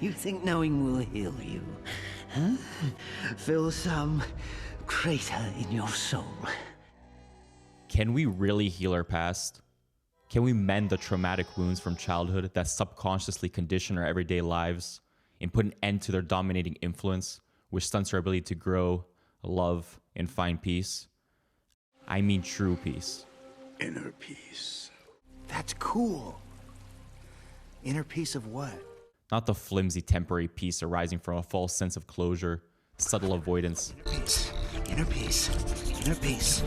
You think knowing will heal you? Huh? Fill some crater in your soul. Can we really heal our past? Can we mend the traumatic wounds from childhood that subconsciously condition our everyday lives and put an end to their dominating influence, which stunts our ability to grow, love, and find peace? I mean true peace. Inner peace. That's cool. Inner peace of what? Not the flimsy temporary peace arising from a false sense of closure, subtle avoidance, Inner peace. Inner peace. Inner peace.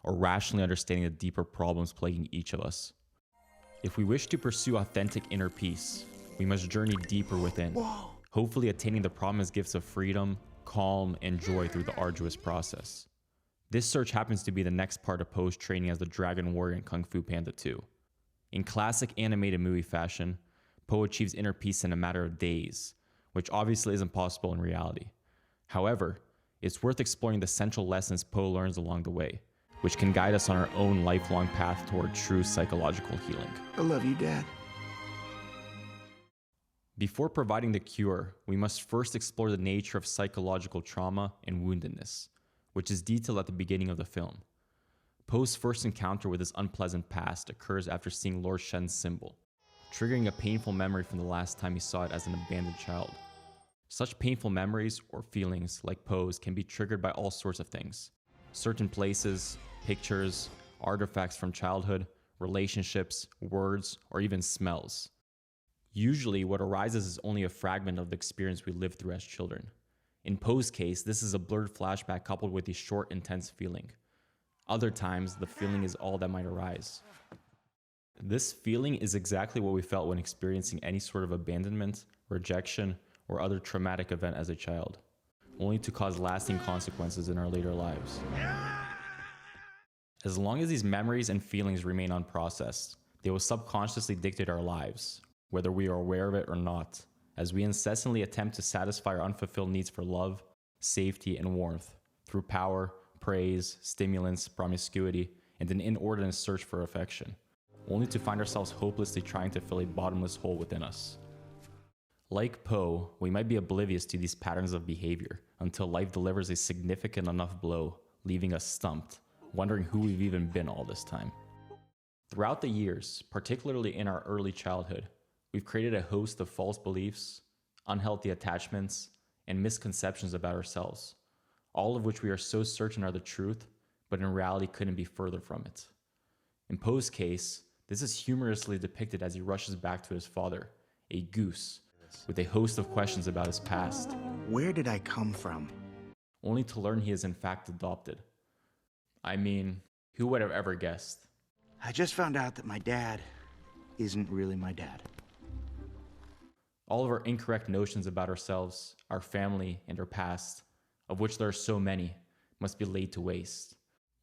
or rationally understanding the deeper problems plaguing each of us. If we wish to pursue authentic inner peace, we must journey deeper within, hopefully attaining the promised gifts of freedom, calm, and joy through the arduous process. This search happens to be the next part of Po's training as the Dragon Warrior in Kung Fu Panda 2. In classic animated movie fashion, Po achieves inner peace in a matter of days, which obviously isn't possible in reality. However, it's worth exploring the central lessons Po learns along the way, which can guide us on our own lifelong path toward true psychological healing. I love you, Dad. Before providing the cure, we must first explore the nature of psychological trauma and woundedness, which is detailed at the beginning of the film. Po's first encounter with his unpleasant past occurs after seeing Lord Shen's symbol, triggering a painful memory from the last time he saw it as an abandoned child. Such painful memories or feelings, like Po's, can be triggered by all sorts of things. Certain places, pictures, artifacts from childhood, relationships, words, or even smells. Usually, what arises is only a fragment of the experience we lived through as children. In Po's case, this is a blurred flashback coupled with a short, intense feeling. Other times, the feeling is all that might arise. This feeling is exactly what we felt when experiencing any sort of abandonment, rejection, or other traumatic event as a child, only to cause lasting consequences in our later lives. As long as these memories and feelings remain unprocessed, they will subconsciously dictate our lives, whether we are aware of it or not, as we incessantly attempt to satisfy our unfulfilled needs for love, safety, and warmth through power, praise, stimulants, promiscuity, and an inordinate search for affection, only to find ourselves hopelessly trying to fill a bottomless hole within us. Like Po, we might be oblivious to these patterns of behavior until life delivers a significant enough blow, leaving us stumped, wondering who we've even been all this time. Throughout the years, particularly in our early childhood, we've created a host of false beliefs, unhealthy attachments, and misconceptions about ourselves, all of which we are so certain are the truth, but in reality couldn't be further from it. In Po's case, this is humorously depicted as he rushes back to his father, a goose, with a host of questions about his past, Where did I come from? only to learn he is in fact adopted. I mean, who would have ever guessed? I just found out that my dad isn't really my dad. All of our incorrect notions about ourselves, our family, and our past, of which there are so many, must be laid to waste.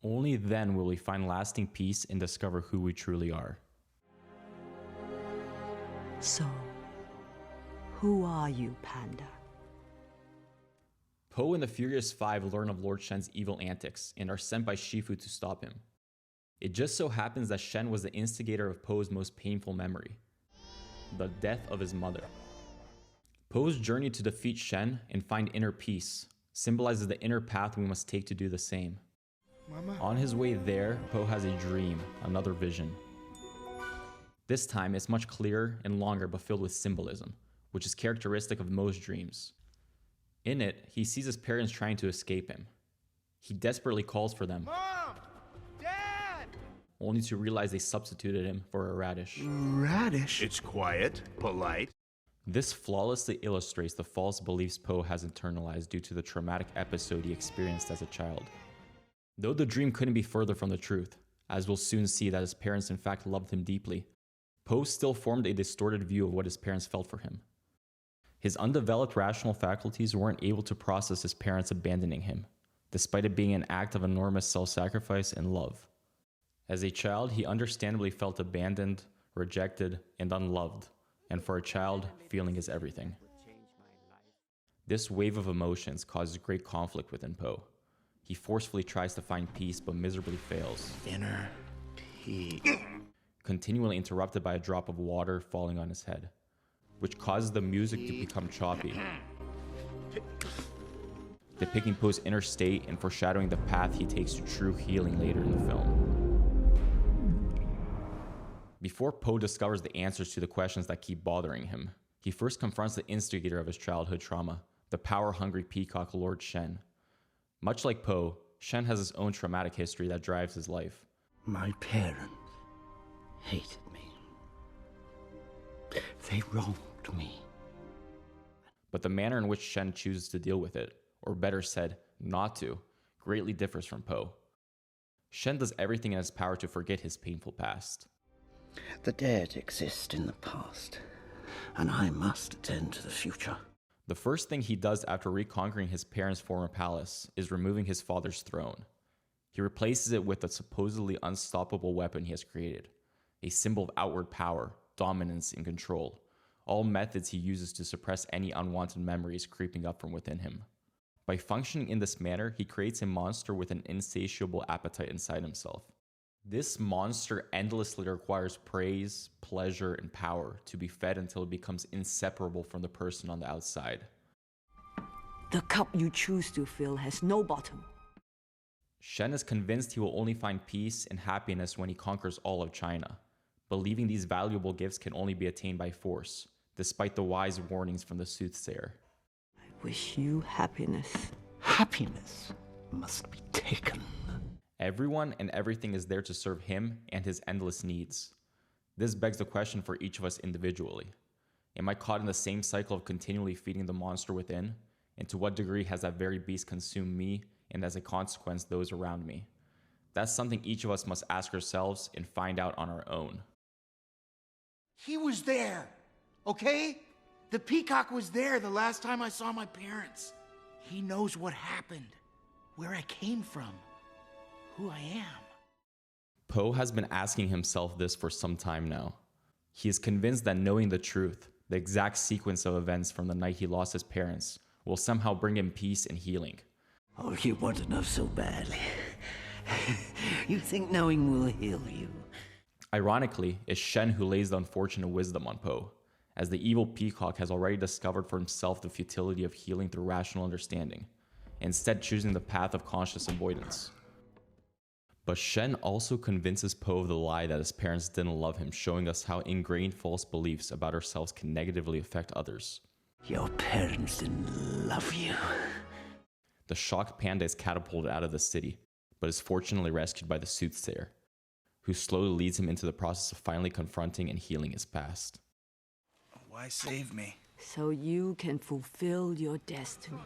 Only then will we find lasting peace and discover who we truly are. So, who are you, Panda? Po and the Furious Five learn of Lord Shen's evil antics and are sent by Shifu to stop him. It just so happens that Shen was the instigator of Po's most painful memory, the death of his mother. Po's journey to defeat Shen and find inner peace symbolizes the inner path we must take to do the same. Mama. On his way there, Po has a dream, another vision. This time, it's much clearer and longer but filled with symbolism, which is characteristic of most dreams. In it, he sees his parents trying to escape him. He desperately calls for them, Mom! Dad! only to realize they substituted him for a radish. Radish? It's quiet, polite. This flawlessly illustrates the false beliefs Po has internalized due to the traumatic episode he experienced as a child. Though the dream couldn't be further from the truth, as we'll soon see that his parents in fact loved him deeply, Po still formed a distorted view of what his parents felt for him. His undeveloped rational faculties weren't able to process his parents abandoning him, despite it being an act of enormous self-sacrifice and love. As a child, he understandably felt abandoned, rejected, and unloved, and for a child, feeling is everything. This wave of emotions causes great conflict within Po. He forcefully tries to find peace but miserably fails, Inner peace. continually interrupted by a drop of water falling on his head, which causes the music to become choppy, depicting Poe's inner state and foreshadowing the path he takes to true healing later in the film. Before Poe discovers the answers to the questions that keep bothering him, he first confronts the instigator of his childhood trauma, the power-hungry peacock Lord Shen. Much like Poe, Shen has his own traumatic history that drives his life. My parents hated me. They wronged me. But the manner in which Shen chooses to deal with it, or better said, not to, greatly differs from Poe. Shen does everything in his power to forget his painful past. The dead exist in the past, and I must attend to the future. The first thing he does after reconquering his parents' former palace is removing his father's throne. He replaces it with a supposedly unstoppable weapon he has created, a symbol of outward power, dominance, and control, all methods he uses to suppress any unwanted memories creeping up from within him. By functioning in this manner, he creates a monster with an insatiable appetite inside himself. This monster endlessly requires praise, pleasure, and power to be fed until it becomes inseparable from the person on the outside. The cup you choose to fill has no bottom. Shen is convinced he will only find peace and happiness when he conquers all of China, believing these valuable gifts can only be attained by force, despite the wise warnings from the soothsayer. I wish you happiness. Happiness must be taken. Everyone and everything is there to serve him and his endless needs. This begs the question for each of us individually. Am I caught in the same cycle of continually feeding the monster within? And to what degree has that very beast consumed me and as a consequence those around me? That's something each of us must ask ourselves and find out on our own. He was there, okay? The peacock was there the last time I saw my parents. He knows what happened, where I came from, who I am. Poe has been asking himself this for some time now. He is convinced that knowing the truth, the exact sequence of events from the night he lost his parents, will somehow bring him peace and healing. Oh, you want to know so badly. You think knowing will heal you. Ironically, it's Shen who lays the unfortunate wisdom on Poe, as the evil peacock has already discovered for himself the futility of healing through rational understanding, instead choosing the path of conscious avoidance. But Shen also convinces Poe of the lie that his parents didn't love him, showing us how ingrained false beliefs about ourselves can negatively affect others. Your parents didn't love you. The shocked panda is catapulted out of the city, but is fortunately rescued by the soothsayer, who slowly leads him into the process of finally confronting and healing his past. Why save me? So you can fulfill your destiny.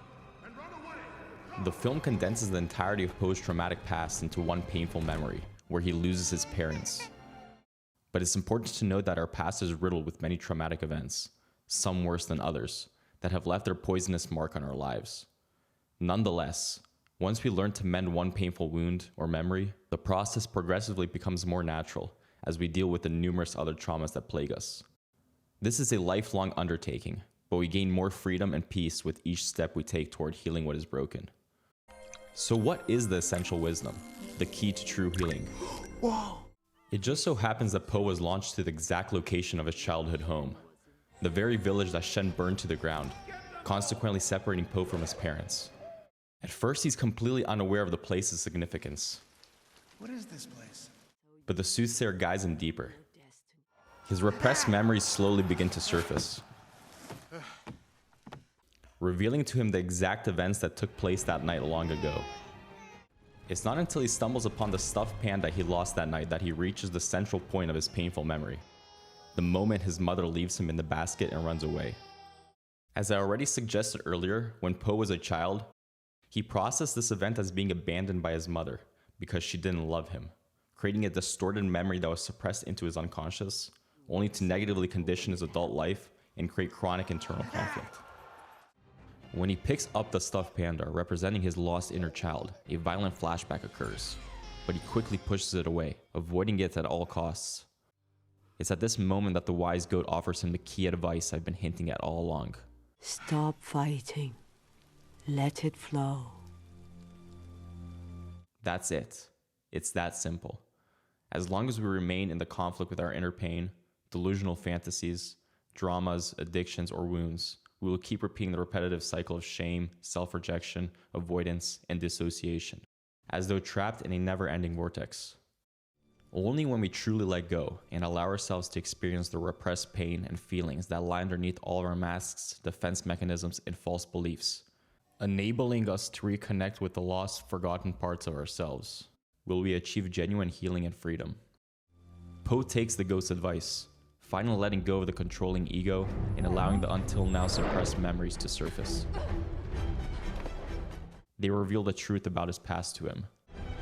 The film condenses the entirety of Poe's traumatic past into one painful memory, where he loses his parents. But it's important to note that our past is riddled with many traumatic events, some worse than others, that have left their poisonous mark on our lives. Nonetheless, once we learn to mend one painful wound or memory, the process progressively becomes more natural as we deal with the numerous other traumas that plague us. This is a lifelong undertaking, but we gain more freedom and peace with each step we take toward healing what is broken. So what is the essential wisdom, the key to true healing? Whoa! It just so happens that Poe was launched to the exact location of his childhood home, the very village that Shen burned to the ground, consequently separating Poe from his parents. At first, he's completely unaware of the place's significance, What is this place? but the soothsayer guides him deeper. His repressed memories slowly begin to surface, revealing to him the exact events that took place that night long ago. It's not until he stumbles upon the stuffed panda he lost that night that he reaches the central point of his painful memory, the moment his mother leaves him in the basket and runs away. As I already suggested earlier, when Poe was a child, he processed this event as being abandoned by his mother because she didn't love him, creating a distorted memory that was suppressed into his unconscious, only to negatively condition his adult life and create chronic internal conflict. When he picks up the stuffed panda representing his lost inner child, a violent flashback occurs, but he quickly pushes it away, avoiding it at all costs. It's at this moment that the wise goat offers him the key advice I've been hinting at all along. Stop fighting. Let it flow. That's it. It's that simple. As long as we remain in the conflict with our inner pain, delusional fantasies, dramas, addictions, or wounds, we will keep repeating the repetitive cycle of shame, self-rejection, avoidance, and dissociation, as though trapped in a never-ending vortex. Only when we truly let go and allow ourselves to experience the repressed pain and feelings that lie underneath all of our masks, defense mechanisms, and false beliefs, enabling us to reconnect with the lost, forgotten parts of ourselves, will we achieve genuine healing and freedom. Poe takes the ghost's advice, finally letting go of the controlling ego and allowing the until now suppressed memories to surface. They reveal the truth about his past to him.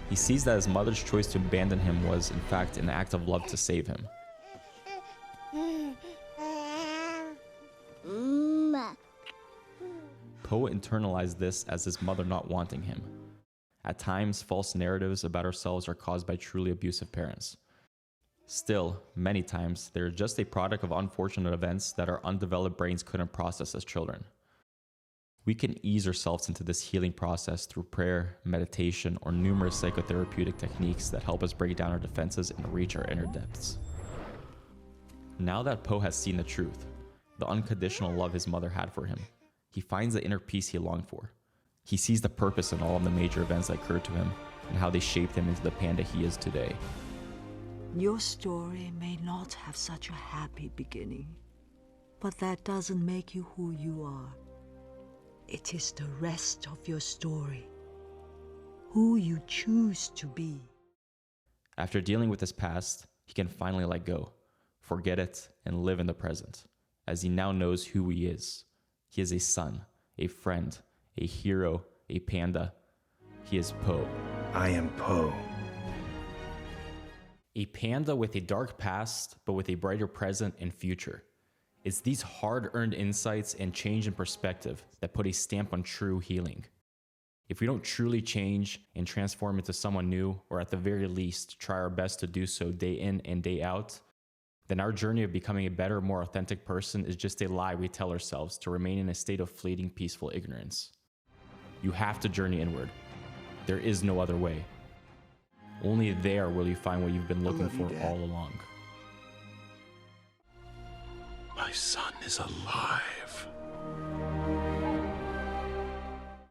He sees that his mother's choice to abandon him was, in fact, an act of love to save him. Poe internalized this as his mother not wanting him. At times, false narratives about ourselves are caused by truly abusive parents. Still, many times, they are just a product of unfortunate events that our undeveloped brains couldn't process as children. We can ease ourselves into this healing process through prayer, meditation, or numerous psychotherapeutic techniques that help us break down our defenses and reach our inner depths. Now that Poe has seen the truth, the unconditional love his mother had for him, he finds the inner peace he longed for. He sees the purpose in all of the major events that occurred to him and how they shaped him into the panda he is today. Your story may not have such a happy beginning, but that doesn't make you who you are. It is the rest of your story, who you choose to be. After dealing with his past, he can finally let go, forget it, and live in the present, as he now knows who he is. He is a son, a friend, a hero, a panda. He is Poe. I am Poe. A panda with a dark past, but with a brighter present and future. It's these hard-earned insights and change in perspective that put a stamp on true healing. If we don't truly change and transform into someone new, or at the very least, try our best to do so day in and day out, then our journey of becoming a better, more authentic person is just a lie we tell ourselves to remain in a state of fleeting, peaceful ignorance. You have to journey inward. There is no other way. Only there will you find what you've been looking for all along. My son is alive.